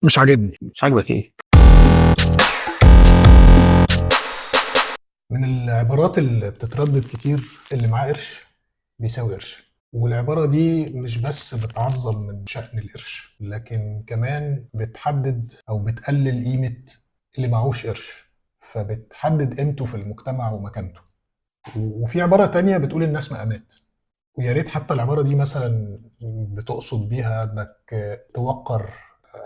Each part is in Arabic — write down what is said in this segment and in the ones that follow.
مش عاجبني. مش عاجبك ايه؟ من العبارات اللي بتتردد كتير، اللي معاه قرش بيساوي قرش. والعبارة دي مش بس بتعظم من شأن القرش، لكن كمان بتحدد أو بتقلل قيمة اللي معهوش قرش، فبتحدد قيمته في المجتمع ومكانته. وفي عبارة تانية بتقول الناس مقامات، ويا ريت حتى العبارة دي مثلا بتقصد بيها انك توقر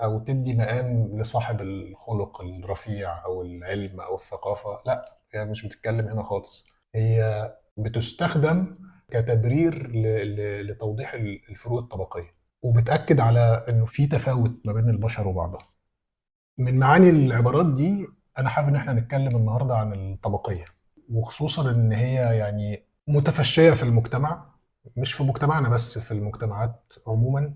او تدي مقام لصاحب الخلق الرفيع او العلم او الثقافة. لا، هي مش بتتكلم هنا خالص. هي بتستخدم كتبرير لتوضيح الفروق الطبقية، وبتأكد على انه في تفاوت ما بين البشر وبعضها. من معاني العبارات دي انا حابب ان احنا نتكلم النهارده عن الطبقية، وخصوصا ان هي يعني متفشية في المجتمع، مش في مجتمعنا بس، في المجتمعات عموما.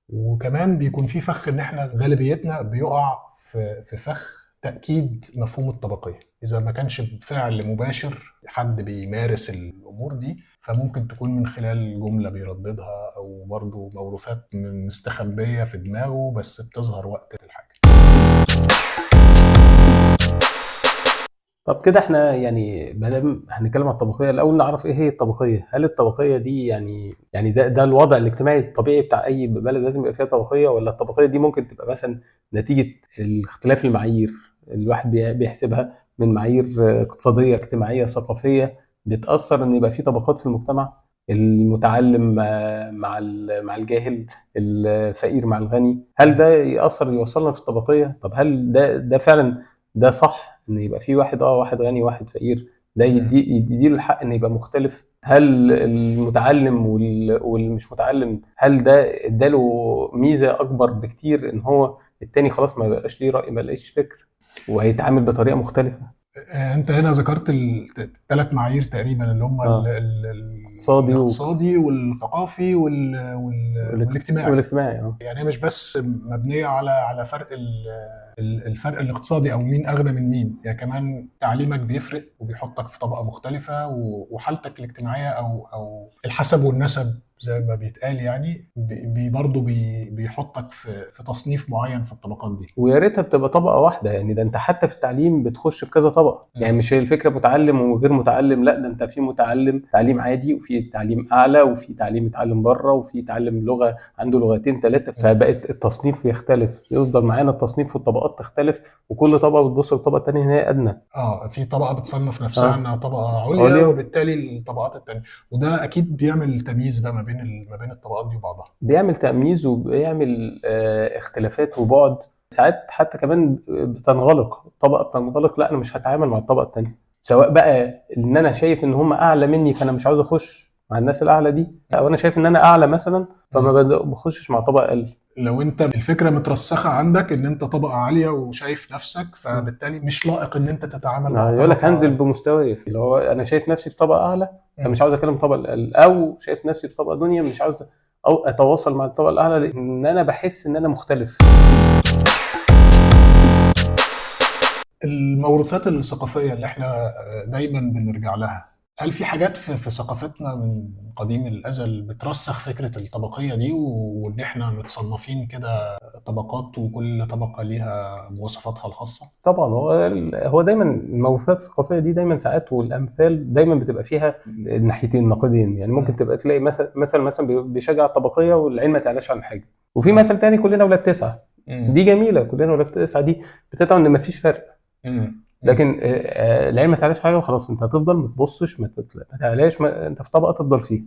وكمان بيكون في فخ ان احنا غالبيتنا بيقع في فخ تأكيد مفهوم الطبقية. إذا ما كانش بفعل مباشر حد بيمارس الأمور دي، فممكن تكون من خلال جملة بيرددها، أو برضه موروثات مستخبية في دماغه بس بتظهر وقت الحاجة. طب كده احنا يعني ما دام هنتكلم عن الطبقيه، الاول نعرف ايه هي الطبقيه. هل الطبقيه دي يعني ده الوضع الاجتماعي الطبيعي بتاع اي بلد لازم يبقى فيها طبقيه، ولا الطبقيه دي ممكن تبقى مثلا نتيجه اختلاف المعايير الواحد بيحسبها من معايير اقتصاديه اجتماعيه ثقافيه، بتاثر ان يبقى في طبقات في المجتمع؟ المتعلم مع الجاهل، الفقير مع الغني، هل ده يأثر يوصلنا في الطبقيه؟ طب هل ده فعلا ده صح ان يبقى في واحد غني واحد فقير؟ ده يديله الحق ان يبقى مختلف؟ هل المتعلم والمش متعلم، هل ده اداله ميزه اكبر بكتير ان هو التاني خلاص ما بقاش ليه راي، ما بقاش فكر وهيتعامل بطريقه مختلفه؟ انت هنا ذكرت الثلاث معايير تقريبا، اللي هم اه، اقتصادي الاقتصادي والثقافي والاجتماعي. والاجتماعي. اه، يعني هي مش بس مبنيه على فرق الفرق الاقتصادي او مين اغنى من مين، يعني كمان تعليمك بيفرق وبيحطك في طبقه مختلفه، وحالتك الاجتماعيه او الحسب والنسب زي ما بيتقال، يعني برضه بيحطك في تصنيف معين في الطبقات دي. ويا ريتها بتبقى طبقه واحده. يعني ده انت حتى في التعليم بتخش في كذا طبقه، يعني مش هي الفكره متعلم وغير متعلم، لا ده انت في متعلم تعليم عادي، وفي تعليم اعلى، وفي تعليم يتعلم بره، وفي تعلم لغه عنده لغتين ثلاثه، فبقت التصنيف يختلف، يفضل معانا التصنيف والطبقات تختلف، وكل طبقه بتبص للطبقه الثانيه ان هي ادنى. في طبقة بتصنف نفسها اه، انها طبقة عليا، عليا. وبالتالي الطبقات التانية. وده اكيد بيعمل تمييز بقى ما بين الطبقات دي وبعضها. بيعمل تمييز وبيعمل اختلافات وبعد، ساعات حتى كمان بتنغلق طبقه، بتنغلق لا انا مش هتعامل مع الطبقه الثانيه، سواء بقى ان انا شايف ان هم اعلى مني فانا مش عاوز اخش مع الناس الاعلى دي، او انا شايف ان انا اعلى مثلا فما بخشش مع طبقه اقل. لو انت الفكرة مترسخة عندك ان انت طبقة عالية وشايف نفسك، فبالتالي مش لائق ان انت تتعامل مع يقول لك هنزل طبقة. بمستواي، اللي هو انا شايف نفسي في طبقه اعلى فمش عاوز اكلم الطبقه الاقل، او شايف نفسي في طبقه دنيا مش عاوز او اتواصل مع الطبقه الاعلى لان انا بحس ان انا مختلف. الموروثات الثقافية اللي احنا دايما بنرجع لها، هل في حاجات في ثقافتنا من قديم الأزل بترسخ فكرة الطبقية دي، وإن احنا متصنفين كده طبقات، وكل طبقة ليها مواصفاتها الخاصة؟ طبعا هو دايما الموروثات الثقافيه دي دايما ساعات، والامثال دايما بتبقى فيها الناحيتين النقيضين. يعني ممكن تبقى تلاقي مثلا بيشجع الطبقيه والعين ما تعلاش عن حاجه، وفي مثل تاني كلنا ولاد تسعه. دي جميله، كلنا ولاد تسعه دي بتدعو ان مفيش فرق، لكن العين ما تعلاش حاجه وخلاص، انت هتفضل ما تبصش ما تعلاش، انت في طبقه تفضل فيها.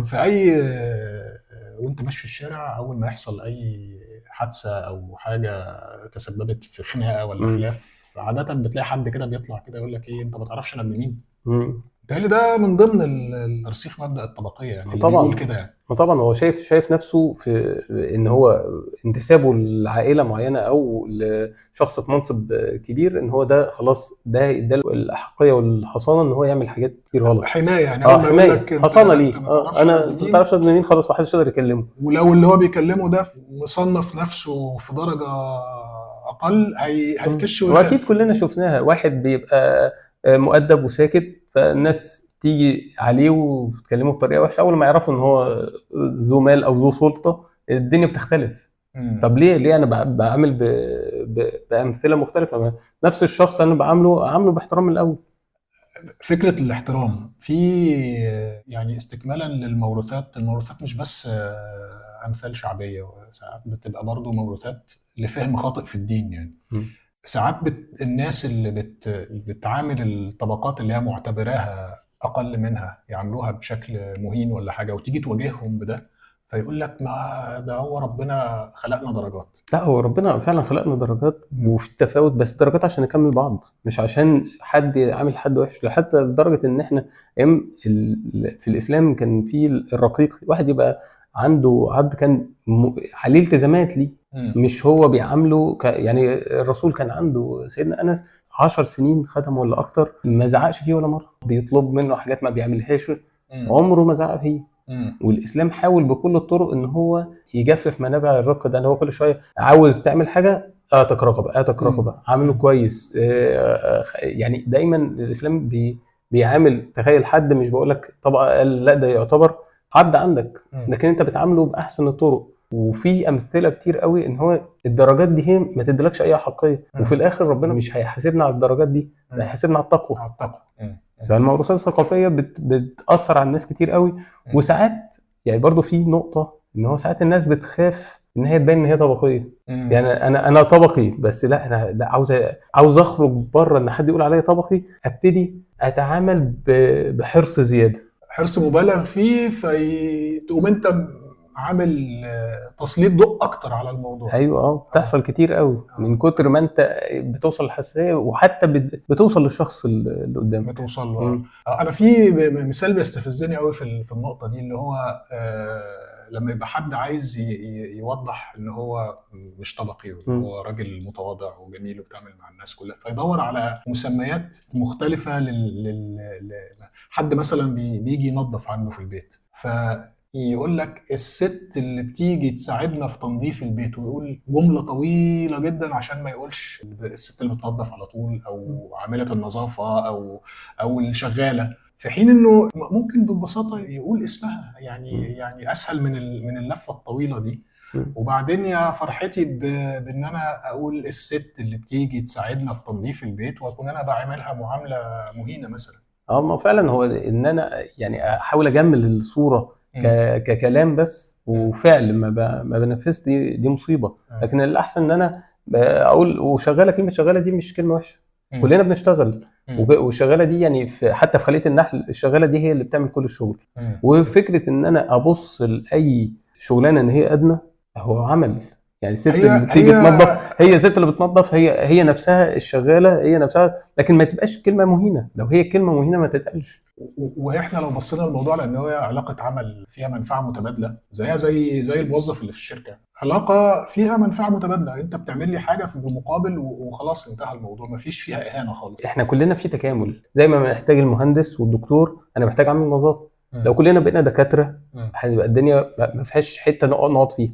في أي وأنت ماشي في الشارع، أول ما يحصل أي حادثة أو حاجة تسببت في خناقة ولا مم. خلاف، عادة بتلاقي حد كده بيطلع كده يقول لك إيه، أنت ما تعرفش أنا ابن مين؟ مم. بالتالي ده من ضمن ترسيخ مبدأ الطبقية، يعني اللي بيقول طبعا، كده يعني. ما طبعا هو شايف نفسه في ان هو انتسابه لعائله معينه او لشخص في منصب كبير، ان هو ده خلاص ده اداله الاحقيه والحصانه ان هو يعمل حاجات كتير غلط. حماية، يعني اه، أول ما يقول حمايه، لك حصانه أنت ليه. ما تعرفش أنا ابن انت ما مين، تعرفش ابن مين، خلاص ما حدش يقدر يكلمه. ولو اللي هو بيكلمه ده مصنف نفسه في درجة أقل، هيكش واكيد ويخاف. كلنا شفناها، واحد بيبقى مؤدب وساكت، فالناس تيجي عليه وتكلمه بطريقه وحشه، اول ما يعرفوا ان هو ذو مال او ذو سلطه الدنيا بتختلف. طب ليه انا بعامل بامثله مختلفه؟ نفس الشخص انا عامله باحترام من الاول. فكرة الاحترام في يعني استكمالا للموروثات، الموروثات مش بس أمثال شعبية، ساعات بتبقى برضو موروثات لفهم خاطئ في الدين يعني. م. ساعات الناس اللي بتعامل الطبقات اللي هي معتبراها أقل منها يعاملوها بشكل مهين ولا حاجة، وتيجي تواجههم بده فيقول لك ما ده هو ربنا خلقنا درجات. لا، هو ربنا فعلا خلقنا درجات وفي تفاوت، بس درجات عشان نكمل بعض، مش عشان حد عامل حد وحش. حتى لدرجه ان احنا في الاسلام كان في الرقيق، واحد يبقى عنده عبد كان عليه التزامات ليه، مش هو بيعامله يعني الرسول كان عنده سيدنا انس 10 سنين خدمه ولا اكتر، ما زعقش فيه ولا مره، بيطلب منه حاجات ما بيعملهاش، عمره ما زعق فيه. والاسلام حاول بكل الطرق ان هو يجفف منابع الرق ده، ان هو كل شويه عاوز تعمل حاجه اتك رقبه عامله كويس. يعني دايما الاسلام بيعامل، تخيل حد، مش بقول لك طبقه اقل، لا ده يعتبر عبد عندك، لكن انت بتعامله باحسن الطرق. وفي امثله كتير قوي ان هو الدرجات دي هي ما تدلكش اي حقيه، وفي الاخر ربنا مش هيحاسبنا على الدرجات دي، هيحاسبنا على التقوى. فالموروثات الثقافيه بتاثر على الناس كتير قوي. وساعات يعني برضو في نقطه ان هو ساعات الناس بتخاف ان هي تبين ان هي طبقيه. يعني انا طبقي، بس لا انا لا عاوز اخرج بره ان حد يقول عليا طبقي، ابتدي اتعامل بحرص زياده، حرص مبالغ فيه، فتقوم انت عامل تسليط ضوء اكتر على الموضوع. ايوه بتحصل كتير قوي من كتر ما انت بتوصل للحساسيه، وحتى بتوصل للشخص اللي قدامك، بتوصل له. انا في مثال بيستفزني قوي في النقطه دي، اللي هو لما يبقى حد عايز يوضح ان هو مش طبقي، وان هو راجل متواضع وجميل وبتعمل مع الناس كلها، فيدور على مسميات مختلفه حد مثلا بيجي ينظف عنده في البيت، يقول لك الست اللي بتيجي تساعدنا في تنظيف البيت، ويقول جملة طويلة جدا عشان ما يقولش الست اللي بتنظف على طول، او عاملة النظافة، او الشغالة، في حين انه ممكن ببساطة يقول اسمها، يعني اسهل من اللفة الطويلة دي. وبعدين يا فرحتي بان انا اقول الست اللي بتيجي تساعدنا في تنظيف البيت، واكون انا بعملها معاملة مهينة مثلا. ما فعلا هو ان انا يعني احاول اجمل الصورة ككلام بس، وفعل ما بنفذش، دي مصيبه. لكن الاحسن ان انا اقول وشغاله. كلمه شغاله دي مش كلمه وحشه، كلنا بنشتغل، والشغاله دي يعني حتى في خليه النحل الشغاله دي هي اللي بتعمل كل الشغل. وفكره ان انا ابص لاي شغلانه ان هي ادنى، هو عمل يعني الست اللي بتيجي تنظف، هي الست اللي بتنظف، هي نفسها الشغاله، هي نفسها، لكن ما تبقاش كلمه مهينه. لو هي كلمه مهينه ما تتقالش. واحنا لو بصينا الموضوع لان هي علاقه عمل فيها منفعه متبادله، زيها زي الموظف اللي في الشركه، علاقه فيها منفعه متبادله، انت بتعمل لي حاجه في المقابل وخلاص انتهى الموضوع، ما فيش فيها اهانه خالص. احنا كلنا في تكامل، زي ما محتاج المهندس والدكتور انا محتاج عامل نظافه. لو كلنا بقينا دكاتره هتبقى الدنيا ما فيهاش حته نقعد فيها.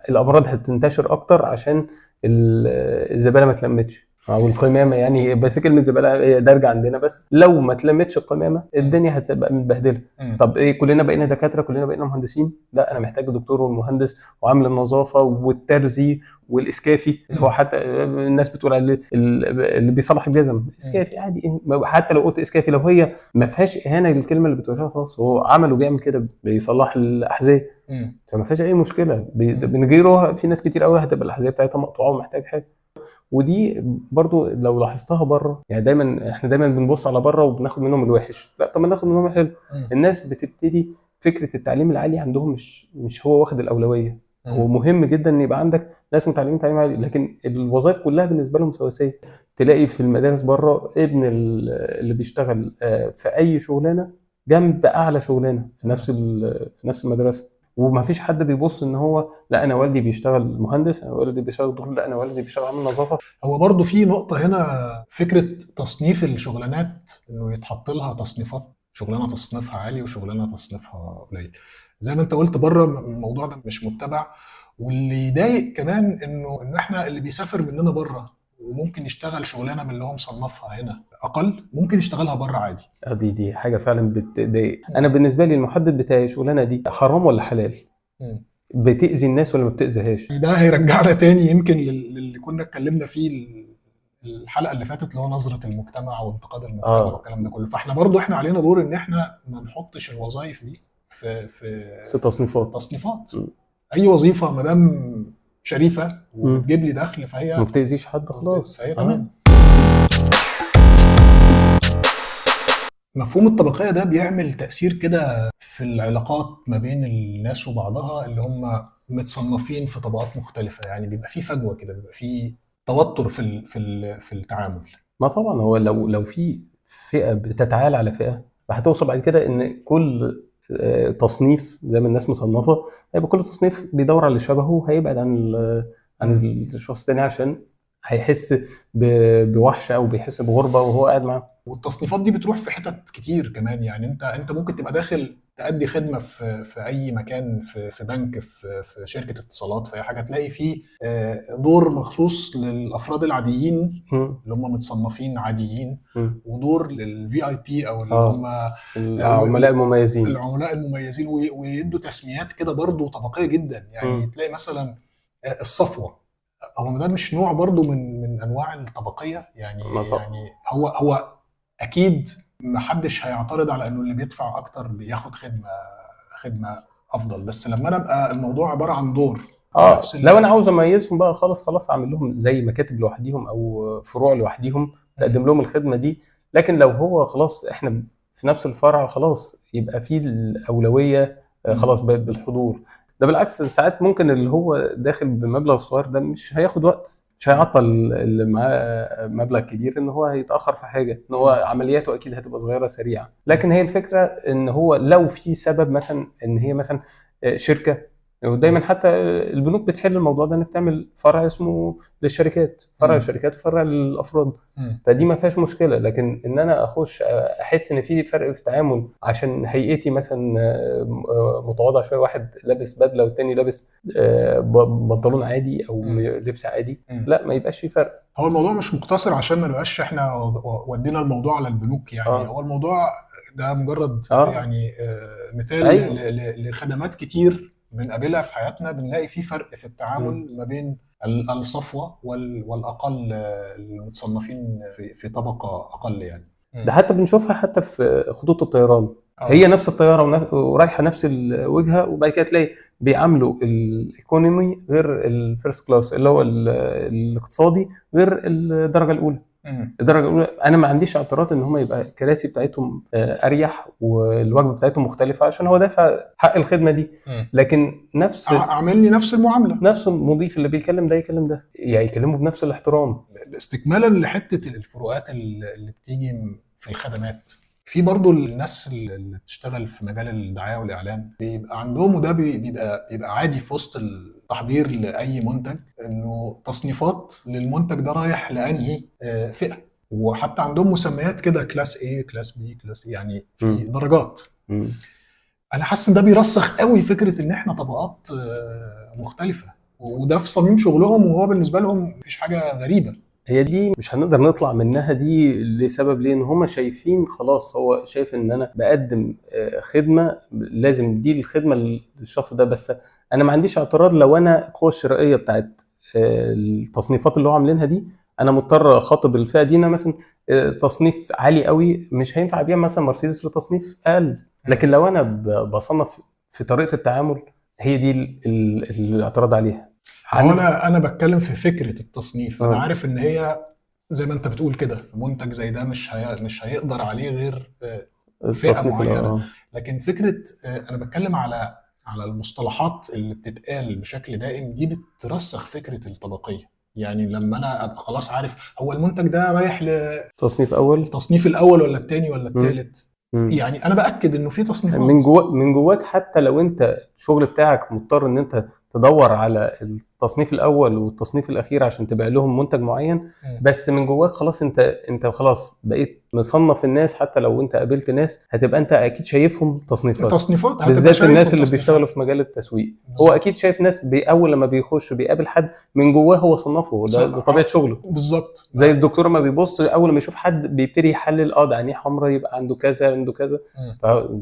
الامراض هتنتشر اكتر عشان الزباله ما اتلمتش، او القمامه، يعني بس كلمه زباله دارجه عندنا، بس لو ما اتلمتش القمامه الدنيا هتبقى متبهدله. طب ايه، كلنا بقينا دكاتره، كلنا بقينا مهندسين؟ لا، انا محتاج الدكتور والمهندس وعامل النظافه والترزي والاسكافي، اللي هو حتى الناس بتقول عليه اللي بيصلح الجزم اسكافي عادي. حتى لو قلت اسكافي، لو هي ما فيهاش اهانه للكلمه اللي بتقولها، خلاص هو عمل وبيعمل كده، بيصلح الاحذيه، فما فيهاش اي مشكله. من غيره في ناس كتير قوي هتبقى الاحذيه بتاعتها مقطوعه ومحتاج حاجه. ودي برضو لو لاحظتها بره، يعني احنا دايما بنبص على بره وبناخد منهم الوحش، لا طب ما ناخد منهم الحلو. الناس بتبتدي فكره التعليم العالي عندهم مش هو واخد الاولويه. هو مهم جدا ان يبقى عندك ناس متعلمين تعليم عالي، لكن الوظائف كلها بالنسبه لهم سواسيه. تلاقي في المدارس بره ابن اللي بيشتغل في اي شغلانه جنب اعلى شغلانه في نفس المدرسه، وما فيش حد بيبص ان هو لا انا والدي بيشتغل مهندس، انا والدي بيشتغل دكتور، لا انا والدي بيشتغل عامل نظافه. هو برضو في نقطه هنا، فكره تصنيف الشغلانات، انه يتحط لها تصنيفات، شغلانه تصنيفها عالي وشغلانه تصنيفها قليل. زي ما انت قلت بره الموضوع ده مش متبع، واللي يضايق كمان انه احنا اللي بيسافر مننا بره وممكن يشتغل شغلانه من اللي هو مصنفها هنا اقل، ممكن يشتغلها بره عادي. دي حاجه فعلا بتضايق. انا بالنسبه لي المحدد بتاعي الشغلانه دي حرام ولا حلال. بتاذي الناس ولا ما بتاذيهاش. ده هيرجعنا تاني يمكن للي كنا اتكلمنا فيه الحلقه اللي فاتت، اللي هو نظره المجتمع وانتقاد المجتمع والكلام ده كله. فاحنا برضو احنا علينا دور ان احنا ما نحطش الوظائف دي في تصنيفات. اي وظيفه ما دام شريفه وبتجيب لي دخل فهي ما بتاذيش حد خلاص، فهي تمام. مفهوم الطبقيه ده بيعمل تاثير كده في العلاقات ما بين الناس وبعضها اللي هم متصنفين في طبقات مختلفه. يعني بيبقى في فجوه كده، بيبقى في توتر في التعامل. ما طبعا هو لو في فئه بتتعالى على فئه، هتوصل بعد كده ان كل تصنيف زي ما الناس مصنفه، هيبقى كل تصنيف بيدور على اللي شبهه وهيبعد عن الشخص التاني، عشان هيحس بوحشه او بيحس بغربه وهو قاعد معاه. والتصنيفات دي بتروح في حتت كتير كمان. يعني انت ممكن تبقى داخل تأدي خدمه في اي مكان، في بنك، في شركه اتصالات، في اي حاجه، تلاقي فيه دور مخصوص للافراد العاديين اللي هم متصنفين عاديين، ودور للفي اي بي او اللي هم العملاء المميزين ويدوا تسميات كده برضو طبقيه جدا. يعني تلاقي مثلا الصفوه، هو ده مش نوع برضو من انواع الطبقيه؟ يعني هو اكيد ما حدش هيعترض على انه اللي بيدفع اكتر بياخد خدمه افضل، بس لما انا ابقى الموضوع عباره عن دور لو انا عاوز اميزهم بقى خلاص اعمل لهم زي مكاتب لوحديهم او فروع لوحديهم تقدم لهم الخدمه دي. لكن لو هو خلاص احنا في نفس الفرع، خلاص يبقى في الاولويه خلاص بالحضور. ده بالعكس ساعات ممكن اللي هو داخل بمبلغ صغير ده مش هياخد وقت، مش هيعطل اللي معاه مبلغ كبير ان هو هيتاخر في حاجه، ان هو عملياته اكيد هتبقى صغيره سريعه. لكن هي الفكره ان هو لو في سبب مثلا ان هي مثلا شركه، ودايما حتى البنوك بتحل الموضوع ده، انك تعمل فرع اسمه للشركات، فرع للشركات وفرع للافراد، فدي ما فيهاش مشكله. لكن ان انا اخش احس ان في فرق في التعامل عشان هيئتي مثلا متواضع شويه، واحد لابس بدله والتاني لابس بنطلون عادي او لبس عادي، لا ما يبقاش في فرق. هو الموضوع مش مقتصر عشان ما نبقاش احنا ودينا الموضوع على البنوك. يعني هو الموضوع ده مجرد يعني مثال لخدمات كتير بنقابلها في حياتنا، بنلاقي في فرق في التعامل ما بين الصفوة والأقل المتصنفين في طبقة أقل. يعني ده حتى بنشوفها حتى في خطوط الطيران. هي نفس الطيارة ورايحة نفس الوجهة، وبعد كده تلاقي بيعاملوا الايكونومي غير الفيرست كلاس اللي هو الاقتصادي غير الدرجة الأولى. الدرجه الاولى انا ما عنديش اعتراض ان هم يبقى الكراسي بتاعتهم اريح والوجبه بتاعتهم مختلفه عشان هو دافع حق الخدمه دي، لكن اعمل لي نفس المعامله، نفس المضيف اللي بيكلم ده يكلم ده، يعني يكلمه بنفس الاحترام. استكمالا لحته الفروقات اللي بتيجي في الخدمات، في برضو الناس اللي بتشتغل في مجال الدعايه والاعلان بيبقى عندهم، وده بيبقى عادي في وسط التحضير لاي منتج، انه تصنيفات للمنتج ده رايح لانهي فئه، وحتى عندهم مسميات كده، كلاس A كلاس B كلاس، يعني في درجات. انا حاسس ان ده بيرسخ قوي فكره ان احنا طبقات مختلفه، وده في صميم شغلهم، وهو بالنسبه لهم مفيش حاجه غريبه. هي دي مش هنقدر نطلع منها دي لسبب، ليه؟ ان هم شايفين خلاص، هو شايف ان انا بقدم خدمه لازم دي الخدمه للشخص ده. بس انا ما عنديش اعتراض لو انا القوه الشرائيه بتاعت التصنيفات اللي هو عاملينها دي انا مضطر اخاطب الفئه دي. مثلا تصنيف عالي قوي مش هينفع ابيع مثلا مرسيدس لتصنيف اقل، لكن لو انا بصنف في طريقه التعامل، هي دي الاعتراض عليها. انا بتكلم في فكره التصنيف. انا عارف ان هي زي ما انت بتقول كده، منتج زي ده مش هيقدر عليه غير فئه معينه، لكن فكره انا بتكلم على المصطلحات اللي بتتقال بشكل دائم، دي بترسخ فكره الطبقيه. يعني لما انا ابقى خلاص عارف هو المنتج ده رايح لتصنيف اول، التصنيف الاول ولا الثاني ولا الثالث، يعني انا باكد انه في تصنيفات من جواك. حتى لو انت الشغل بتاعك مضطر ان انت تدور على التصنيف الاول والتصنيف الاخير عشان تبيع لهم منتج معين، بس من جواك خلاص انت خلاص بقيت مصنف الناس. حتى لو انت قابلت ناس هتبقى انت اكيد شايفهم تصنيفات بالذات الناس اللي بيشتغلوا في مجال التسويق. هو اكيد شايف ناس اول لما بيخش بيقابل حد من جواه هو صنفه، ده طبيعه شغله. بالظبط زي الدكتور ما بيبص اول ما يشوف حد بيبتدي يحلل ده عينيه حمراء يبقى عنده كذا عنده كذا،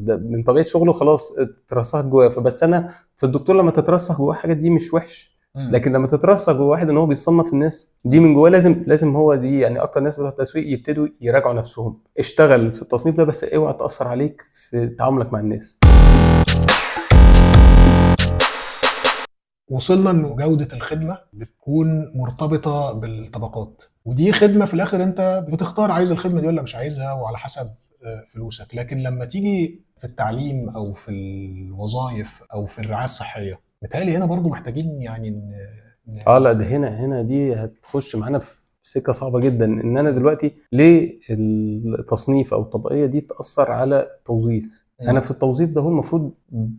من طبيعه شغله خلاص اترسخت جواه. فبس انا فالدكتور لما تترسخ جواه حاجه دي مش وحش، مم. لكن لما تترسخ جوه واحد ان هو بيصنف الناس دي من جواه، لازم هو دي يعني اكتر ناس بتوع التسويق يبتدوا يراجعوا نفسهم. اشتغل في التصنيف ده بس اوعى تاثر عليك في تعاملك مع الناس. وصلنا انه جودة الخدمة بتكون مرتبطة بالطبقات، ودي خدمة في الاخر انت بتختار عايز الخدمة دي ولا مش عايزها، وعلى حسب فلوسك. لكن لما تيجي في التعليم او في الوظائف او في الرعاية الصحية، متهيألي هنا برضو محتاجين يعني لا ده هنا دي هتخش معانا في سكه صعبه جدا، ان انا دلوقتي ليه التصنيف او الطبقيه دي تاثر على التوظيف. انا في التوظيف ده هو المفروض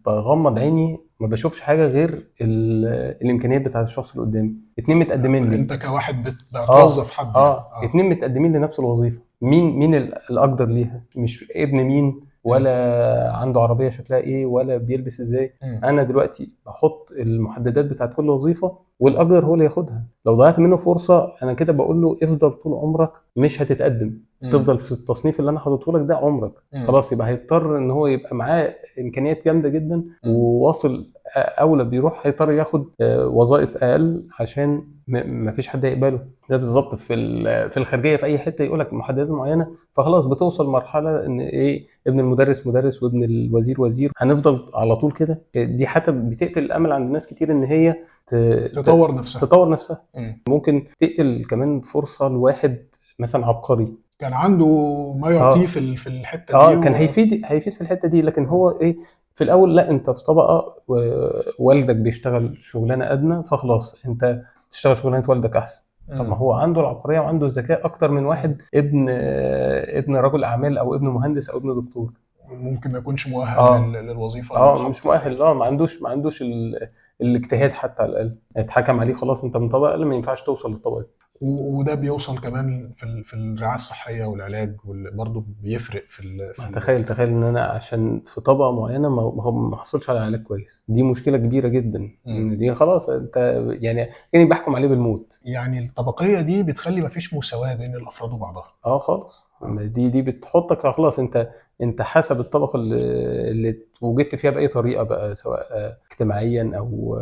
بغمض عيني ما بشوفش حاجه غير الامكانيات بتاعت الشخص اللي قدامي. اتنين متقدمين لي، انت كواحد بتوظف حد يعني. اتنين متقدمين لنفس الوظيفه، مين الاقدر ليها؟ مش ابن مين ولا عنده عربيه شكلها ايه ولا بيلبس ازاي. انا دلوقتي بحط المحددات بتاعت كل وظيفه والاقدر هو اللي ياخدها. لو ضيعت منه فرصه انا كده بقول له افضل طول عمرك مش هتتقدم، تفضل في التصنيف اللي انا حاطته لك ده عمرك. خلاص يبقى هيضطر ان هو يبقى معاه امكانيات جامده جدا وواصل اولى بيروح هيضطر ياخد وظائف اقل عشان ما فيش حد يقبله. ده بالظبط في الخارجيه في اي حته يقول لك محددات معينه، فخلاص بتوصل مرحله ان ايه، ابن المدرس مدرس وابن الوزير وزير، هنفضل على طول كده. دي حتى بتقتل الامل عند ناس كتير ان هي تطور نفسها. ممكن تقتل كمان فرصه لواحد مثلا عبقري كان عنده ما يعطيه في الحته دي كان هيفيد في الحته دي، لكن هو ايه في الاول لا انت في طبقه والدك بيشتغل شغلانه ادنى فخلاص انت تشتغل شغلانه والدك احسن. طب ما هو عنده العبقريه وعنده الذكاء اكتر من واحد ابن رجل اعمال او ابن مهندس او ابن دكتور، ممكن ما يكونش مؤهل للوظيفه اللي مش مؤهل. ما عندوش الاجتهاد حتى على الاقل، اتحكم عليه خلاص انت من طبقه اقل ما ينفعش توصل للطبقه دي. وده بيوصل كمان في الرعايه الصحيه والعلاج، برضه بيفرق تخيل ان انا عشان في طبقه معينه ما حصلش على علاج كويس، دي مشكله كبيره جدا. ان دي خلاص انت يعني كاني بحكم عليه بالموت. يعني الطبقيه دي بتخلي ما فيش مساواه بين الافراد وبعضها. خالص. دي بتحطك خلاص انت حسب الطبقه اللي وجدت فيها باي طريقه بقى، سواء اجتماعيا او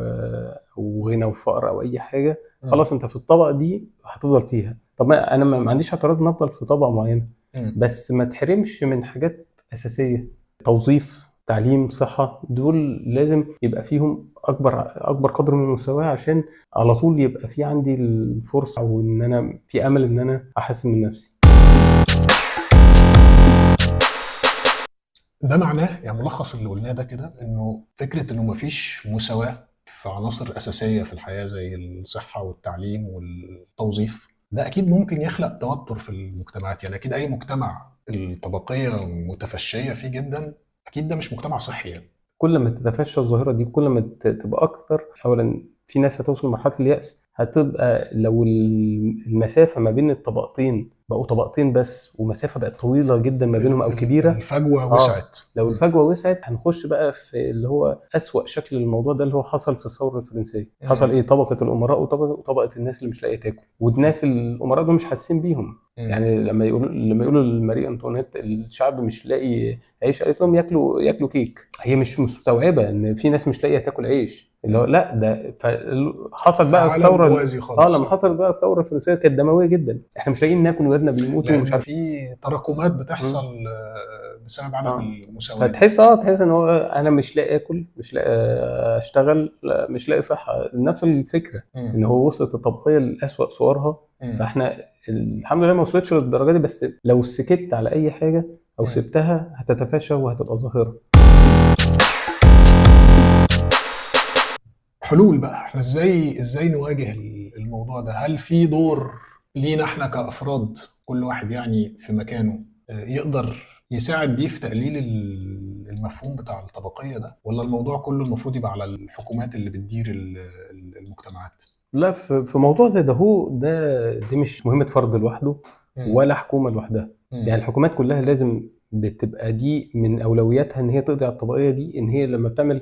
غنى وفقر او اي حاجه. خلاص انت في الطبقه دي هتفضل فيها. طب انا ما عنديش اعتراض ان افضل في طبقه معينه، بس ما تحرمش من حاجات اساسيه. توظيف، تعليم، صحه، دول لازم يبقى فيهم اكبر قدر من المساواه عشان على طول يبقى في عندي الفرصه او ان انا في امل ان انا احسن من نفسي. ده معناه يعني ملخص اللي قلناه ده كده، انه فكره انه مفيش مساواه في عناصر اساسيه في الحياه زي الصحه والتعليم والتوظيف، ده اكيد ممكن يخلق توتر في المجتمعات. يعني اكيد اي مجتمع الطبقيه متفشيه فيه جدا، اكيد ده مش مجتمع صحي يعني. كل ما تتفشى الظاهره دي كل ما تبقى اكثر. اولا في ناس هتوصل لمرحله اليأس، هتبقى لو المسافه ما بين الطبقتين بقوا طبقتين بس ومسافه بقت طويله جدا ما بينهم او كبيره، الفجوه وسعت. لو الفجوه وسعت هنخش بقى في اللي هو أسوأ شكل الموضوع ده اللي هو حصل في الثوره الفرنسيه. حصل ايه؟ طبقه الامراء وطبقه الناس اللي مش لاقيه تاكل، والناس الامراء دول مش حاسين بيهم. يعني لما يقولوا لماري انطوانيت الشعب مش لاقي عيش، قالت لهم ياكلوا كيك. هي مش مستوعبه ان في ناس مش لاقيه تاكل عيش، اللي هو لا ده حصل بقى الثوره لما حصل بقى الثوره الفرنسيه كانت دمويه جدا. احنا مش لاقيين ناكل ولادنا بيموتوا ومش عارف في تراكمات بتحصل بسبب عدم المساواه. فتحس ان هو انا مش لاقي اكل، مش لاقي اشتغل، مش لاقي صحه. نفس الفكره ان هو وصلت الطبقيه لاسوأ صورها. فاحنا الحمد لله ما وصلتش للدرجه دي، بس لو سكت على اي حاجه او سبتها هتتفشى وهتبقى ظاهره. حلول بقى، احنا ازاي نواجه الموضوع ده؟ هل في دور لينا احنا كافراد، كل واحد يعني في مكانه يقدر يساعد بيه في تقليل المفهوم بتاع الطبقيه ده، ولا الموضوع كله المفروض يبقى على الحكومات اللي بتدير المجتمعات؟ لا، في موضوع زي دي مش مهمه فرد لوحده ولا حكومه لوحدها. يعني الحكومات كلها لازم بتبقى دي من اولوياتها ان هي تقضي على الطبقيه دي، ان هي لما بتعمل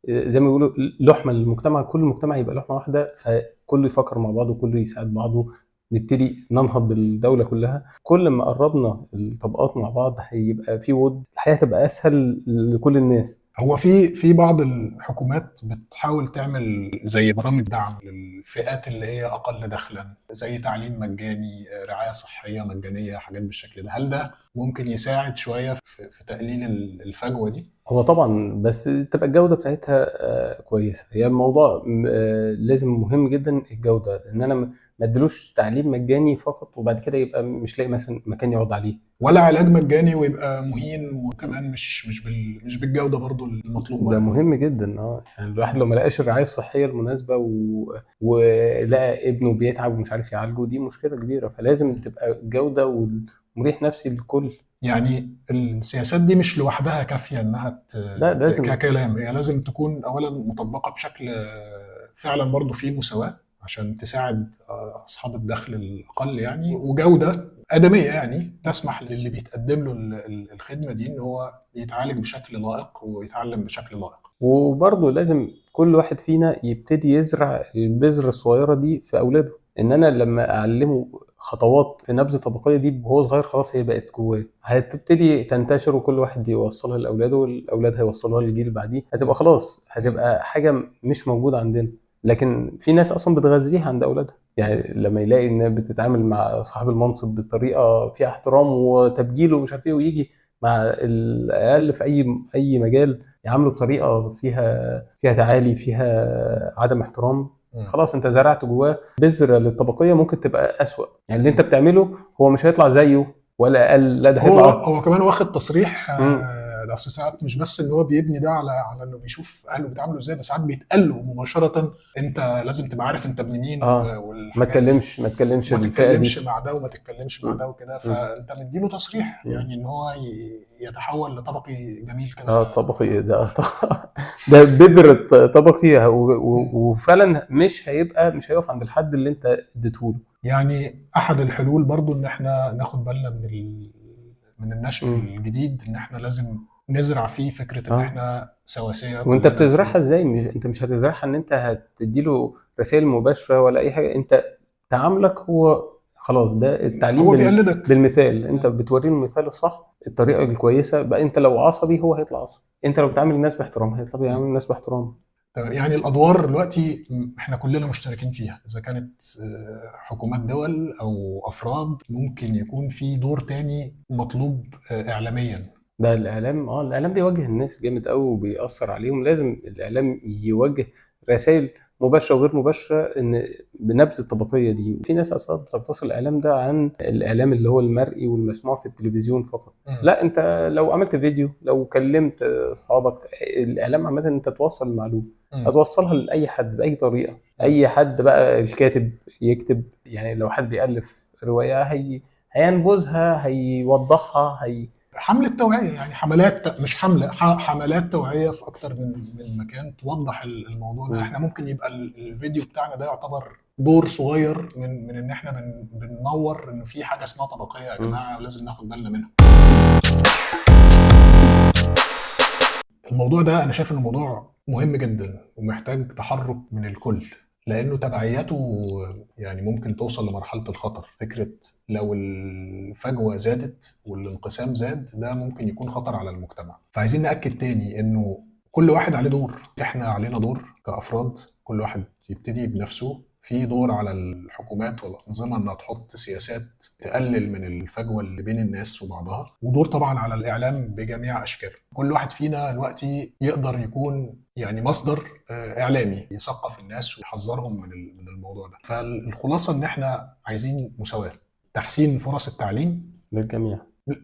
زي ما بيقولوا لحمه للمجتمع، كل المجتمع يبقى لحمه واحده، فكله يفكر مع بعضه وكله يساعد بعضه، نبتدي ننهض بالدوله كلها. كل ما قربنا الطبقات مع بعض هيبقى في الحياه تبقى اسهل لكل الناس. هو في بعض الحكومات بتحاول تعمل زي برامج دعم للفئات اللي هي اقل دخلا، زي تعليم مجاني، رعايه صحيه مجانيه، حاجات بالشكل ده. هل ده ممكن يساعد شويه في تقليل الفجوه دي؟ هو طبعا بس تبقى الجودة بتاعتها كويسة. هي الموضوع لازم مهم جدا الجودة، ان انا ما ادلوش تعليم مجاني فقط وبعد كده يبقى مش لاقي مثلا مكان يقعد عليه. ولا علاج مجاني ويبقى مهين، وكمان مش بالجوده برضو المطلوبه ده يعني. مهم جدا. يعني الواحد لو ما لقاش الرعايه الصحيه المناسبه ولقى ابنه بيتعب ومش عارف يعالجه، دي مشكله كبيره. فلازم تبقى جوده ومريح نفسي للكل. يعني السياسات دي مش لوحدها كافيه انها لا لازم. ككلام، هي لازم تكون اولا مطبقه بشكل فعلا برضو فيه مساواه، عشان تساعد اصحاب الدخل الاقل يعني، وجوده ادميه يعني تسمح للي بيتقدم له الخدمه دي ان هو يتعالج بشكل لائق ويتعلم بشكل لائق. وبرضه لازم كل واحد فينا يبتدي يزرع البذرة الصغيرة دي في أولاده. إن أنا لما أعلمه خطوات في نبذ الطبقية دي وهو صغير، خلاص هي بقت جواه، هتبتدي تنتشر وكل واحد يوصلها لأولاده والأولاد هيوصلوها للجيل اللي بعديه، هتبقى خلاص هتبقى حاجة مش موجودة عندنا. لكن في ناس أصلا بتغذيها عند أولادها، يعني لما يلاقي إنها بتتعامل مع صاحب المنصب بطريقة فيها احترام وتبجيل ومش عارف إيه، ويجي مع الأقل في أي مجال يعامله بطريقه فيها تعالي، فيها عدم احترام، خلاص انت زرعت جواه بذره للطبقيه ممكن تبقى اسوأ. يعني اللي انت بتعمله هو مش هيطلع زيه ولا اقل، لا ده هيطلع. هو كمان واخد تصريح مم. اصل ساعات مش بس ان هو بيبني ده على انه بيشوف اهله بيتعاملوا ازاي، ده ساعات بيتقال له مباشره انت لازم تبقى عارف انت ابن مين ما والحاجات دي، تكلمش وما الفئه تتكلمش دي. مع ده وما تتكلمش مع مم. ده وكده، مم. فانت مديله تصريح مم. يعني ان هو يتحول لطبقي جميل كده. طبقي ده ده بذرة طبقي وفعلا مش هيقف عند الحد اللي انت اديته له. يعني احد الحلول برضو ان احنا ناخد بالنا من النشء مم. الجديد، ان احنا لازم نزرع فيه فكره ان اه احنا سواسيه وانت كلنا بتزرعها في. ازاي؟ انت مش هتزرعها ان انت هتديله رسائل مباشره ولا اي حاجه. انت تعاملك هو خلاص ده التعليم هو بيقلدك. بالمثال. انت بتوريه المثال الصح، الطريقه الكويسه بقى. انت لو عصبي هو هيطلع عصبي، انت لو بتعامل الناس باحترام هيطلع بيعامل الناس باحترام. تمام. يعني الادوار دلوقتي احنا كلنا مشتركين فيها، اذا كانت حكومات دول او افراد، ممكن يكون في دور تاني مطلوب اعلاميا. ده الاعلام، الاعلام بيوجه الناس جامد قوي وبيأثر عليهم. لازم الاعلام يوجه رسائل مباشره وغير مباشره ان بنبذ الطبقيه دي. في ناس اصلا بتقتصر الاعلام ده عن الاعلام اللي هو المرئي والمسموع في التلفزيون فقط. مم. لا انت لو عملت فيديو، لو كلمت اصحابك، الاعلام عامه انت توصل المعلومه، مم. هتوصلها لاي حد باي طريقه. اي حد بقى الكاتب يكتب، يعني لو حد بيألف روايه هينبذها، هيوضحها، حملة توعية يعني، حملات مش حملة حملات توعية في أكتر من مكان توضح الموضوع ده. احنا ممكن يبقى الفيديو بتاعنا ده يعتبر دور صغير من إن احنا بننور إنه في حاجة اسمها طبقية يا جماعة ولازم ناخد بالنا منها. الموضوع ده أنا شايف إنه موضوع مهم جدا ومحتاج تحرك من الكل، لأنه تبعياته يعني ممكن توصل لمرحلة الخطر. فكرة لو الفجوة زادت والانقسام زاد، ده ممكن يكون خطر على المجتمع. فعايزين نأكد تاني إنه كل واحد عليه دور، إحنا علينا دور كأفراد، كل واحد يبتدي بنفسه. في دور على الحكومات والأنظمة إنها تحط سياسات تقلل من الفجوة اللي بين الناس وبعضها، ودور طبعا على الإعلام بجميع أشكاله. كل واحد فينا دلوقتي يقدر يكون يعني مصدر إعلامي يثقف الناس ويحذرهم من الموضوع ده. فالخلاصة إن إحنا عايزين مساواة، تحسين فرص التعليم للجميع.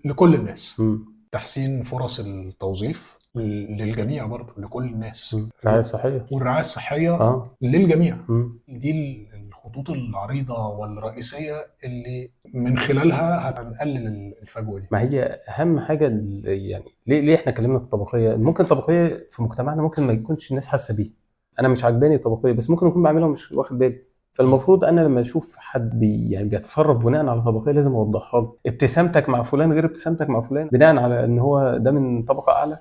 لكل الناس، مم. تحسين فرص التوظيف للجميع برضه، لكل الناس، الرعاية الصحية. والرعاية الصحية اه. للجميع. مم. دي الخطوط العريضة والرئيسية اللي من خلالها هنقلل الفجوة دي. ما هي أهم حاجة يعني ليه احنا اتكلمنا في الطبقية؟ ممكن الطبقية في مجتمعنا ممكن ما يكونش الناس حاسة بيها. أنا مش عاجباني الطبقية بس ممكن أكون بعملها ومش واخد بالي. فالمفروض أنا لما أشوف حد يعني بيتصرف بناء على طبقية لازم أوضحها له. ابتسامتك مع فلان غير ابتسامتك مع فلان بناء على إن هو ده من طبقة أعلى.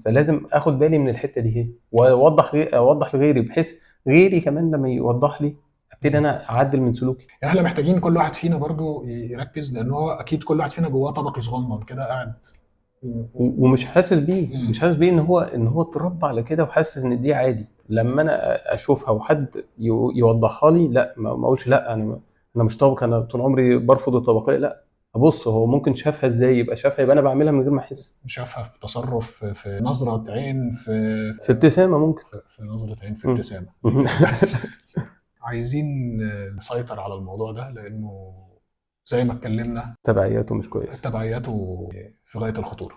فلازم اخد بالي من الحته دي هي، اوضح لغيري بحيث غيري كمان لما يوضح لي ابتدي انا اعدل من سلوكي. يعني احنا محتاجين كل واحد فينا برضو يركز، لان هو اكيد كل واحد فينا جواه طبقي صغنن كده قاعد ومش حاسس بيه، مم. مش حاسس بيه ان هو اتربى على كده وحاسس ان دي عادي. لما انا اشوفها وحد يوضحها لي، لا ما اقولش لا انا مش طابق، انا طول عمري برفض الطبقيه. لا، ابص هو ممكن شافها ازاي، يبقى شافها، يبقى انا بعملها من غير ما احس. شافها في تصرف، في نظرة عين، في ابتسامه ممكن. في نظرة عين، في مم. ابتسامة. عايزين نسيطر على الموضوع ده، لأنه زي ما اتكلمنا تبعياته مش كويس. تبعياته في غاية الخطورة.